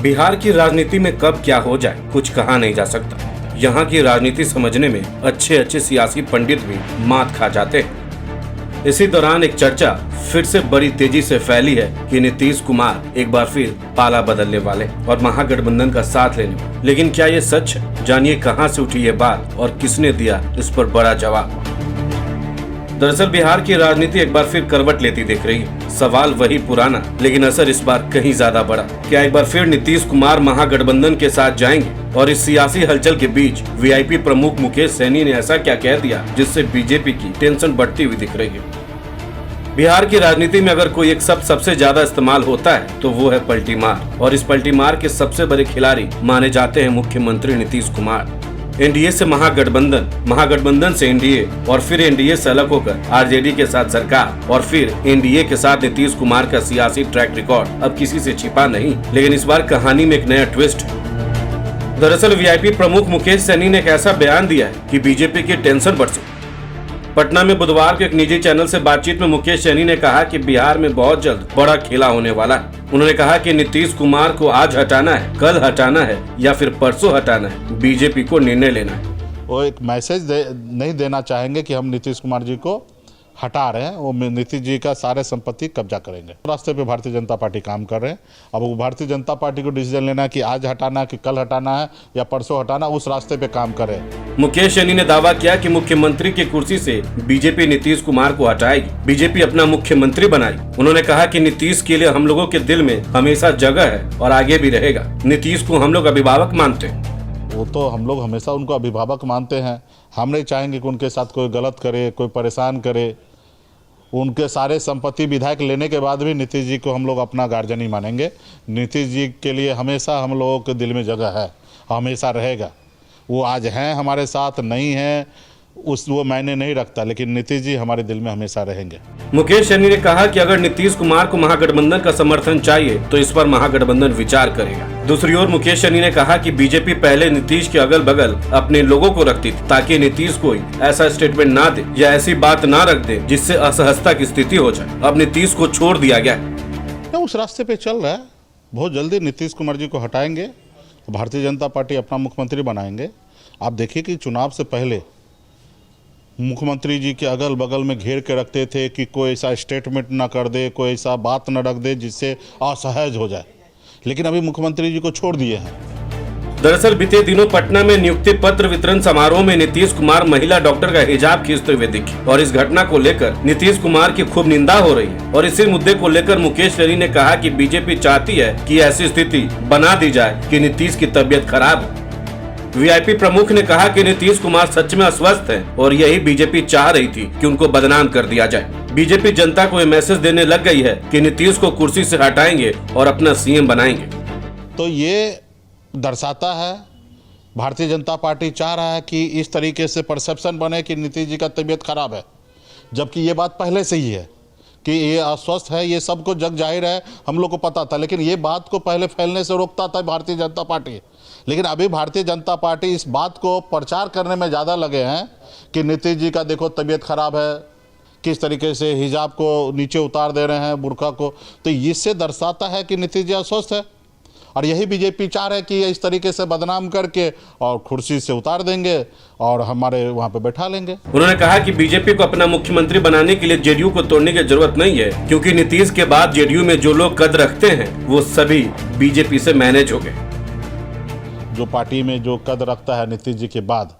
बिहार की राजनीति में कब क्या हो जाए कुछ कहा नहीं जा सकता। यहाँ की राजनीति समझने में अच्छे अच्छे सियासी पंडित भी मात खा जाते हैं। इसी दौरान एक चर्चा फिर से बड़ी तेजी से फैली है कि नीतीश कुमार एक बार फिर पाला बदलने वाले और महागठबंधन का साथ लेने वाले। लेकिन क्या ये सच है? जानिए कहां से उठी ये बात और किसने दिया इस पर बड़ा जवाब। दरअसल बिहार की राजनीति एक बार फिर करवट लेती दिख रही है। सवाल वही पुराना, लेकिन असर इस बार कहीं ज्यादा बड़ा। क्या एक बार फिर नीतीश कुमार महागठबंधन के साथ जाएंगे? और इस सियासी हलचल के बीच वीआईपी प्रमुख मुकेश सहनी ने ऐसा क्या कह दिया जिससे बीजेपी की टेंशन बढ़ती हुई दिख रही है। बिहार की राजनीति में अगर कोई एक सबसे ज्यादा इस्तेमाल होता है तो वो है पलटी मार, और इस पलटी मार के सबसे बड़े खिलाड़ी माने जाते हैं मुख्यमंत्री नीतीश कुमार। एनडीए से महागठबंधन, महागठबंधन से एनडीए और फिर एनडीए से अलग होकर आरजेडी के साथ सरकार और फिर एनडीए के साथ नीतीश कुमार का सियासी ट्रैक रिकॉर्ड अब किसी से छिपा नहीं। लेकिन इस बार कहानी में एक नया ट्विस्ट है। दरअसल वीआईपी प्रमुख मुकेश सहनी ने एक ऐसा बयान दिया है कि बीजेपी की टेंशन बढ़ सकती। पटना में बुधवार को एक निजी चैनल से बातचीत में मुकेश सहनी ने कहा कि बिहार में बहुत जल्द बड़ा खेला होने वाला है। उन्होंने कहा कि नीतीश कुमार को आज हटाना है, कल हटाना है या फिर परसों हटाना है, बीजेपी को निर्णय लेना है। वो एक मैसेज नहीं देना चाहेंगे कि हम नीतीश कुमार जी को हटा रहे हैं, वो नीतीश जी का सारे संपत्ति कब्जा करेंगे। रास्ते पे भारतीय जनता पार्टी काम कर रहे हैं। अब वो भारतीय जनता पार्टी को डिसीजन लेना है कि आज हटाना है कि कल हटाना है या परसों हटाना, उस रास्ते पे काम करें। मुकेश सहनी ने दावा किया कि मुख्यमंत्री की कुर्सी से बीजेपी नीतीश कुमार को हटाएगी, बीजेपी अपना मुख्यमंत्री बनाएगी। उन्होंने कहा कि नीतीश के लिए हम लोगों के दिल में हमेशा जगह है और आगे भी रहेगा। नीतीश को हम लोग अभिभावक मानते हैं। वो तो हम लोग हमेशा उनको अभिभावक मानते हैं। हम नहीं चाहेंगे कि उनके साथ कोई गलत करे, कोई परेशान करे। उनके सारे संपत्ति विधायक लेने के बाद भी नीतीश जी को हम लोग अपना गार्जियन ही मानेंगे। नीतीश जी के लिए हमेशा हम लोगों के दिल में जगह है, हमेशा रहेगा। वो आज हैं हमारे साथ, नहीं हैं वो मायने नहीं रखता, लेकिन नीतीश जी हमारे दिल में हमेशा रहेंगे। मुकेश सहनी ने कहा कि अगर नीतीश कुमार को महागठबंधन का समर्थन चाहिए तो इस पर महागठबंधन विचार करेगा। दूसरी ओर मुकेश सहनी ने कहा कि बीजेपी पहले नीतीश के अगल बगल अपने लोगों को रखती थी ताकि नीतीश कोई ऐसा स्टेटमेंट ना दे या ऐसी बात ना रख दे जिससे असहजता की स्थिति हो जाए। अब नीतीश को छोड़ दिया गया। उस रास्ते पे चल रहा है। बहुत जल्दी नीतीश कुमार जी को हटाएंगे, भारतीय जनता पार्टी अपना मुख्यमंत्री बनाएंगे। आप देखिए कि चुनाव से पहले मुख्यमंत्री जी के अगल बगल में घेर के रखते थे कि कोई ऐसा स्टेटमेंट ना कर दे, कोई ऐसा बात न रख दे जिससे असहज हो जाए, लेकिन अभी मुख्यमंत्री जी को छोड़ दिए हैं। दरअसल बीते दिनों पटना में नियुक्ति पत्र वितरण समारोह में नीतीश कुमार महिला डॉक्टर का हिजाब खींचते हुए दिखे और इस घटना को लेकर नीतीश कुमार की खूब निंदा हो रही है। और इसी मुद्दे को लेकर मुकेश सहनी ने कहा कि बीजेपी चाहती है कि ऐसी स्थिति बना दी जाए कि नीतीश की तबीयत खराब हो। वीआईपी प्रमुख ने कहा कि नीतीश कुमार सच में अस्वस्थ हैं और यही बीजेपी चाह रही थी कि उनको बदनाम कर दिया जाए। बीजेपी जनता को ये मैसेज देने लग गई है कि नीतीश को कुर्सी से हटाएंगे और अपना सीएम बनाएंगे। तो ये दर्शाता है भारतीय जनता पार्टी चाह रहा है कि इस तरीके से परसेप्शन बने कि नीतीश जी का तबीयत खराब है, जबकि ये बात पहले से ही है कि ये अस्वस्थ है। ये सबको जग जाहिर है, हम लोग को पता था, लेकिन ये बात को पहले फैलने से रोकता था भारतीय जनता पार्टी। लेकिन अभी भारतीय जनता पार्टी इस बात को प्रचार करने में ज़्यादा लगे हैं कि नीतीश जी का देखो तबीयत खराब है, किस तरीके से हिजाब को नीचे उतार दे रहे हैं, बुर्का को। तो इससे दर्शाता है कि नीतीश जी अस्वस्थ है और यही बीजेपी चाह रहे हैं कि इस तरीके से बदनाम करके और कुर्सी से उतार देंगे और हमारे वहां पे बैठा लेंगे। उन्होंने कहा कि बीजेपी को अपना मुख्यमंत्री बनाने के लिए जेडीयू को तोड़ने की जरूरत नहीं है, क्योंकि नीतीश के बाद जेडीयू में जो लोग कद रखते हैं वो सभी बीजेपी से मैनेज हो गए। जो पार्टी में जो कद रखता है नीतीश जी के बाद,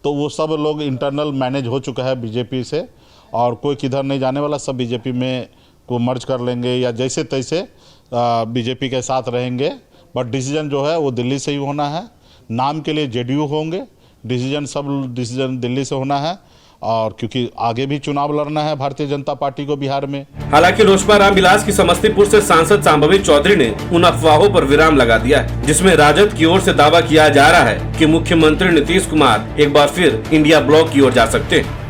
तो वो सब लोग इंटरनल मैनेज हो चुका है बीजेपी से और कोई किधर नहीं जाने वाला। सब बीजेपी में को मर्ज कर लेंगे या जैसे तैसे बीजेपी के साथ रहेंगे। बट डिसीजन जो है वो दिल्ली से ही होना है। नाम के लिए जेडीयू होंगे, डिसीजन दिल्ली से होना है। और क्योंकि आगे भी चुनाव लड़ना है भारतीय जनता पार्टी को बिहार में। हालांकि लोजपा रामविलास की समस्तीपुर से सांसद शांभवी चौधरी ने उन अफवाहों पर विराम लगा दिया है जिसमें राजद की ओर से दावा किया जा रहा है कि मुख्यमंत्री नीतीश कुमार एक बार फिर इंडिया ब्लॉक की ओर जा सकते हैं।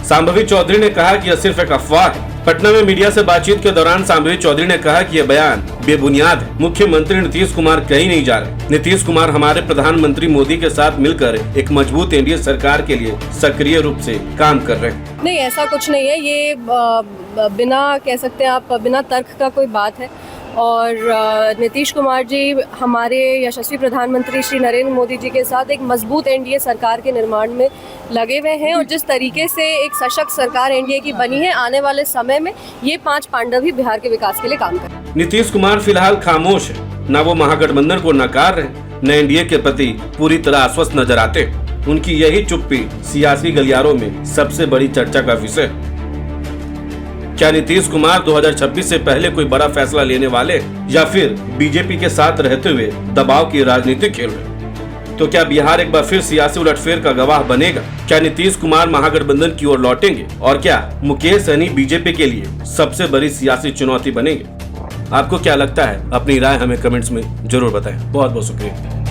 शांभवी चौधरी ने कहा कि यह सिर्फ एक अफवाह है। पटना में मीडिया से बातचीत के दौरान शांभवी चौधरी ने कहा कि यह बयान बेबुनियाद है। मुख्यमंत्री नीतीश कुमार कहीं नहीं जा रहे। नीतीश कुमार हमारे प्रधानमंत्री मोदी के साथ मिलकर एक मजबूत एनडीए सरकार के लिए सक्रिय रूप से काम कर रहे हैं। नहीं, ऐसा कुछ नहीं है। ये बिना कह सकते हैं आप बिना तर्क का कोई बात है और नीतीश कुमार जी हमारे यशस्वी प्रधानमंत्री श्री नरेंद्र मोदी जी के साथ एक मजबूत एनडीए सरकार के निर्माण में लगे हुए हैं और जिस तरीके से एक सशक्त सरकार एनडीए की बनी है, आने वाले समय में ये 5 पांडव ही बिहार के विकास के लिए काम करें। नीतीश कुमार फिलहाल खामोश है, न वो महागठबंधन को नकार रहे, न एनडीए के प्रति पूरी तरह आश्वस्त नजर आते। उनकी यही चुप्पी सियासी गलियारों में सबसे बड़ी चर्चा का विषय है। क्या नीतीश कुमार 2026 से पहले कोई बड़ा फैसला लेने वाले या फिर बीजेपी के साथ रहते हुए दबाव की राजनीति खेल रहे? तो क्या बिहार एक बार फिर सियासी उलटफेर का गवाह बनेगा? क्या नीतीश कुमार महागठबंधन की ओर लौटेंगे और क्या मुकेश सहनी बीजेपी के लिए सबसे बड़ी सियासी चुनौती बनेंगे? आपको क्या लगता है? अपनी राय हमें कमेंट्स में जरूर बताएं। बहुत बहुत शुक्रिया।